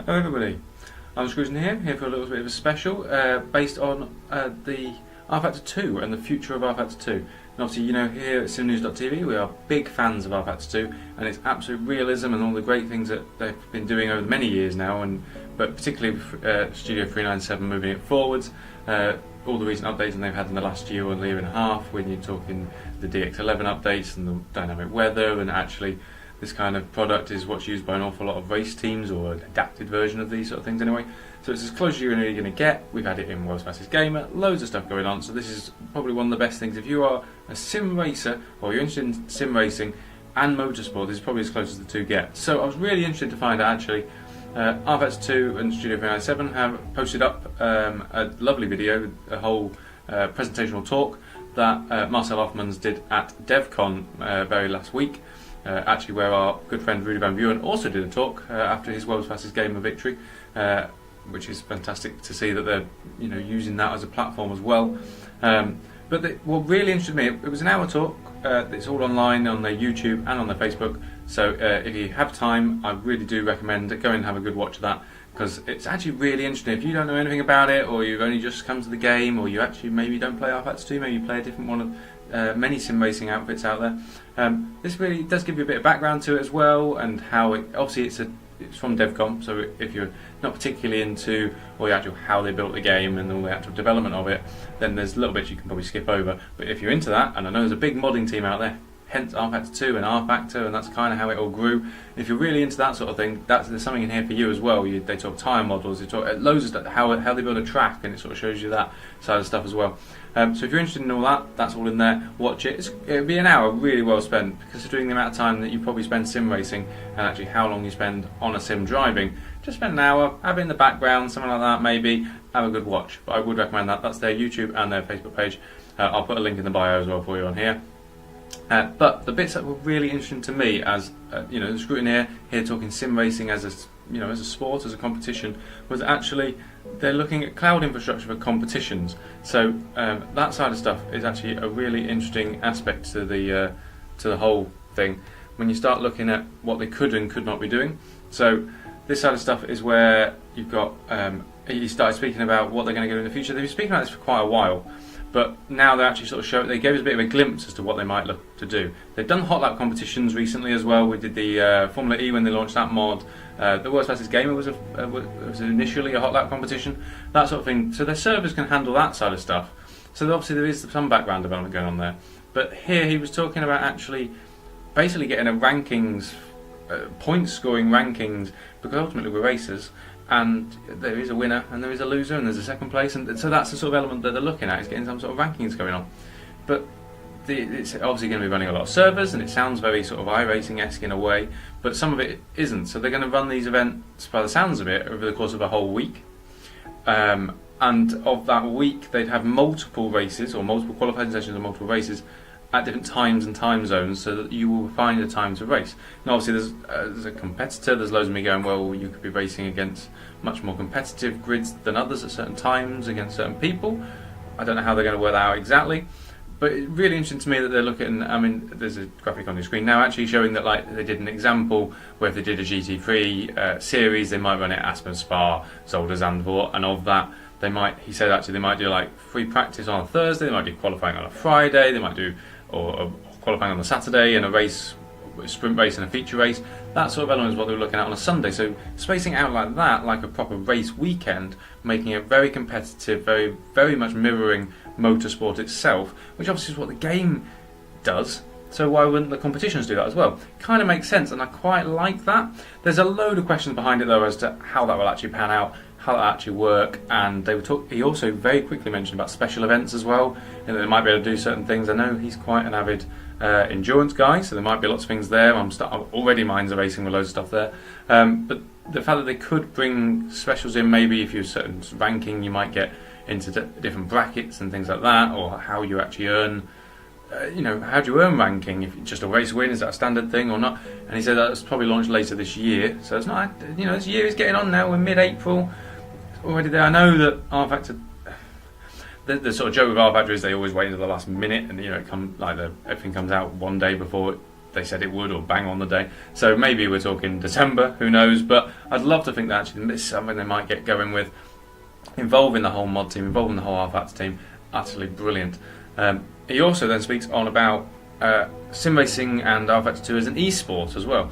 Hello everybody, I'm Scrutineer here for a little bit of a special based on the rFactor 2 and the future of rFactor 2. And obviously, you know, here at SimNews.TV we are big fans of rFactor 2 and its absolute realism and all the great things that they've been doing over many years now, but particularly with Studio 397 moving it forwards. All the recent updates they've had in the last year or year and a half, when you're talking the DX11 updates and the dynamic weather, and actually this kind of product is what's used by an awful lot of race teams, or an adapted version of these sort of things anyway. So it's as close as you're really going to get. We've had it in World's Fastest Gamer, loads of stuff going on, so this is probably one of the best things. If you are a sim racer, or you're interested in sim racing and motorsport, this is probably as close as the two get. So I was really interested to find out actually, rFactor 2 and Studio 397 have posted up a lovely video, a whole presentational talk that Marcel Offermans did at Devcon very last week. Actually, where our good friend Rudy Van Buren also did a talk after his World's Fastest Gamer victory, which is fantastic to see that they're using that as a platform as well. But what really interested me, it was an hour talk. It's all online on their YouTube and on their Facebook. So if you have time, I really do recommend go and have a good watch of that, because it's actually really interesting. If you don't know anything about it, or you've only just come to the game, or you actually maybe don't play rFactor 2, maybe you play a different one of many sim racing outfits out there. This really does give you a bit of background to it as well, and how it obviously it's from Devcon. So if you're not particularly into how they built the game and all the actual development of it, then there's little bits you can probably skip over. But if you're into that, and I know there's a big modding team out there, hence rFactor 2 and rFactor, and that's kind of how it all grew. If you're really into that sort of thing, there's something in here for you as well. They talk tyre models, they talk loads of stuff, how they build a track, and it sort of shows you that side of stuff as well. So if you're interested in all that, that's all in there. Watch it. It'll be an hour really well spent, considering the amount of time that you probably spend sim racing and actually how long you spend on a sim driving. Just spend an hour, have it in the background, something like that maybe, have a good watch. But I would recommend that. That's their YouTube and their Facebook page. I'll put a link in the bio as well for you on here. But the bits that were really interesting to me, as the Scrutineer here talking sim racing as a sport, as a competition, was actually they're looking at cloud infrastructure for competitions. So that side of stuff is actually a really interesting aspect to the whole thing when you start looking at what they could and could not be doing. So this side of stuff is where you've got he started speaking about what they're going to do in the future. They've been speaking about this for quite a while, but now they actually sort of they gave us a bit of a glimpse as to what they might look to do. They've done hot lap competitions recently as well. We did the Formula E when they launched that mod. The World's Fastest Gamer was initially a hot lap competition, that sort of thing. So their servers can handle that side of stuff. So obviously there is some background development going on there. But here he was talking about actually basically getting a rankings, point scoring rankings, because ultimately we're racers. And there is a winner and there is a loser and there's a second place, and so that's the sort of element that they're looking at, is getting some sort of rankings going on. But it's obviously going to be running a lot of servers, and it sounds very sort of iRacing-esque in a way, but some of it isn't. So they're going to run these events, by the sounds of it, over the course of a whole week. And of that week they'd have multiple races, or multiple qualifying sessions, or multiple races at different times and time zones, so that you will find a time to race. Now obviously there's a competitor, there's loads of me going, well, you could be racing against much more competitive grids than others at certain times, against certain people. I don't know how they're going to work that out exactly, but it's really interesting to me that they're looking, I mean, there's a graphic on your screen now actually showing that, like, they did an example where if they did a GT3 series, they might run it at Aspen, Spa, Zolder, Zandvoort, and of that, he said actually they might do like free practice on a Thursday, they might do qualifying on a Friday, they might do or qualifying on a Saturday, and a sprint race and a feature race. That sort of element is what they were looking at on a Sunday. So spacing out like that, like a proper race weekend, making it very competitive, very, very much mirroring motorsport itself, which obviously is what the game does. So why wouldn't the competitions do that as well? Kind of makes sense, and I quite like that. There's a load of questions behind it though as to how that will actually pan out, how that actually work, and he also very quickly mentioned about special events as well, and they might be able to do certain things. I know he's quite an avid endurance guy, so there might be lots of things there. I'm already minds are racing with loads of stuff there, but the fact that they could bring specials in, maybe if you're certain ranking, you might get into different brackets and things like that, or how you actually earn. How do you earn ranking? If just a race win, is that a standard thing or not? And he said that's probably launched later this year. So it's not, this year is getting on now. We're mid-April already there. I know that rFactor, the sort of joke with rFactor is they always wait until the last minute, and everything comes out one day before they said it would, or bang on the day. So maybe we're talking December, who knows, but I'd love to think that actually this is something they might get going with, involving the whole mod team, involving the whole rFactor team. Utterly brilliant. He also then speaks on about sim racing and rFactor 2 as an esport as well,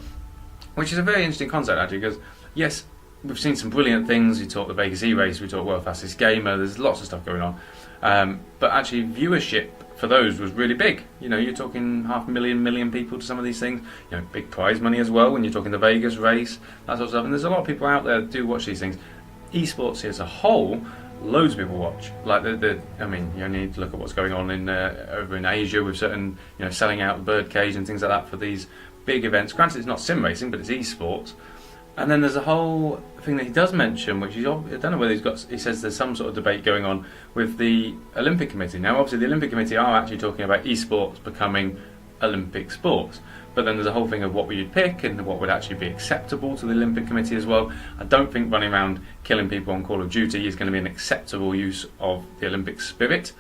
which is a very interesting concept actually, because yes, we've seen some brilliant things. We talked the Vegas E-Race, we talked World Fastest Gamer, there's lots of stuff going on, but actually viewership for those was really big. You're talking 500,000 million people to some of these things. Big prize money as well when you're talking the Vegas race, that sort of stuff. And there's a lot of people out there that do watch these things. Esports as a whole, loads of people watch. Like I mean, you only need to look at what's going on in over in Asia with certain, selling out the birdcage and things like that for these big events. Granted, it's not sim racing, but it's esports. And then there's a whole thing that he does mention, which I don't know whether he says there's some sort of debate going on with the Olympic Committee. Now, obviously, the Olympic Committee are actually talking about esports becoming Olympic sports. But then there's a whole thing of what would you pick and what would actually be acceptable to the Olympic Committee as well. I don't think running around killing people on Call of Duty is going to be an acceptable use of the Olympic spirit.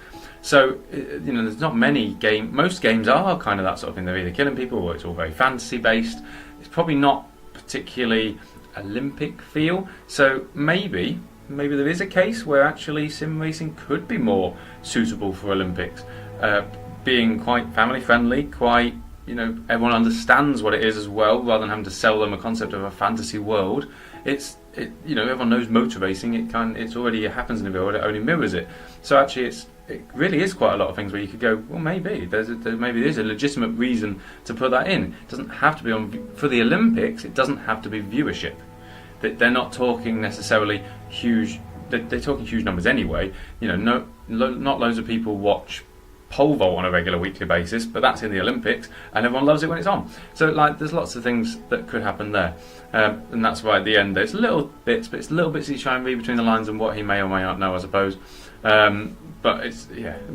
So, there's not many games. Most games are kind of that sort of thing. They're either killing people or it's all very fantasy based. It's probably not particularly Olympic feel. So maybe there is a case where actually sim racing could be more suitable for Olympics, being quite family friendly, quite everyone understands what it is as well, rather than having to sell them a concept of a fantasy world. Everyone knows motor racing. It happens in the real world. It only mirrors it. So actually, it really is quite a lot of things where you could go, well, maybe there's a legitimate reason to put that in. It doesn't have to be for the Olympics. It doesn't have to be viewership. They're not talking necessarily huge. They're talking huge numbers anyway. Not loads of people watch pole vault on a regular weekly basis, but that's in the Olympics, and everyone loves it when it's on. So there's lots of things that could happen there, and that's why at the end there's little bits, but it's little bits you try and read between the lines and what he may or may not know, I suppose. But it's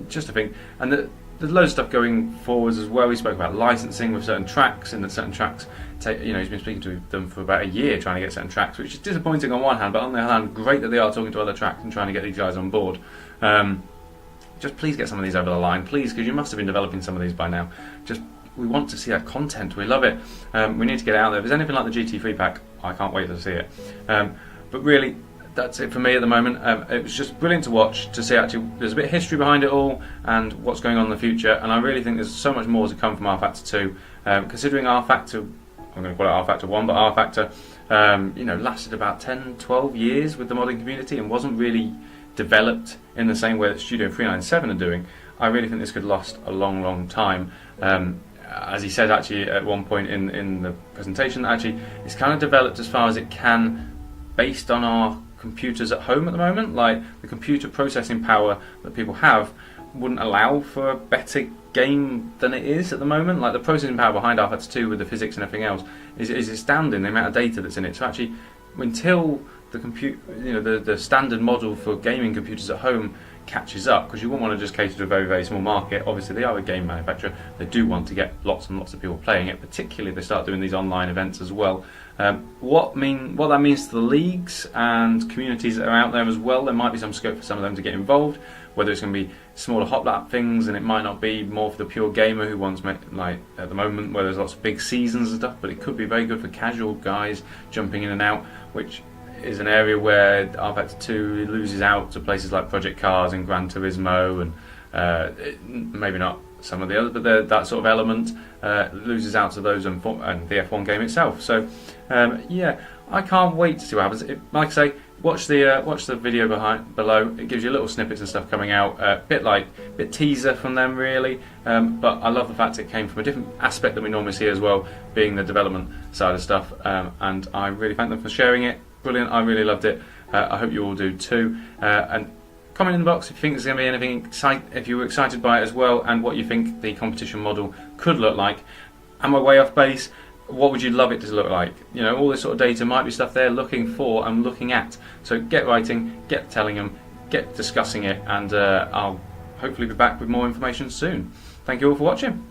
just a thing, and there's loads of stuff going forwards as well. We spoke about licensing with certain tracks, and that certain tracks he's been speaking to them for about a year trying to get certain tracks, which is disappointing on one hand, but on the other hand, great that they are talking to other tracks and trying to get these guys on board. Just please get some of these over the line, please, because you must have been developing some of these by now. We want to see that content. We love it. We need to get it out there. If there's anything like the GT3 pack, I can't wait to see it. But really, that's it for me at the moment. It was just brilliant to watch, to see actually there's a bit of history behind it all and what's going on in the future. And I really think there's so much more to come from rFactor 2. Considering rFactor, I'm going to call it rFactor 1, but rFactor, lasted about 10, 12 years with the modding community and wasn't really developed in the same way that Studio 397 are doing. I really think this could last a long, long time. As he said actually at one point in the presentation, actually it's kind of developed as far as it can based on our computers at home at the moment. Like the computer processing power that people have wouldn't allow for a better game than it is at the moment. Like the processing power behind rFactor 2 with the physics and everything else is astounding, the amount of data that's in it. So actually, until the standard model for gaming computers at home catches up, because you wouldn't want to just cater to a very, very small market. Obviously, they are a game manufacturer. They do want to get lots and lots of people playing it, particularly if they start doing these online events as well. What that means to the leagues and communities that are out there as well, there might be some scope for some of them to get involved, whether it's going to be smaller hop lap things, and it might not be more for the pure gamer who wants, like at the moment where there's lots of big seasons and stuff, but it could be very good for casual guys jumping in and out, which is an area where rFactor 2 loses out to places like Project Cars and Gran Turismo, and maybe not some of the others, but that sort of element loses out to those and the F1 game itself. So I can't wait to see what happens. Like I say, watch the video below. It gives you little snippets and stuff coming out, bit teaser from them really. But I love the fact it came from a different aspect than we normally see as well, being the development side of stuff. And I really thank them for sharing it. Brilliant, I really loved it. I hope you all do too. And comment in the box if you think there's going to be anything if you were excited by it as well, and what you think the competition model could look like. Am I way off base? What would you love it to look like? All this sort of data might be stuff they're looking for and looking at. So get writing, get telling them, get discussing it, and I'll hopefully be back with more information soon. Thank you all for watching.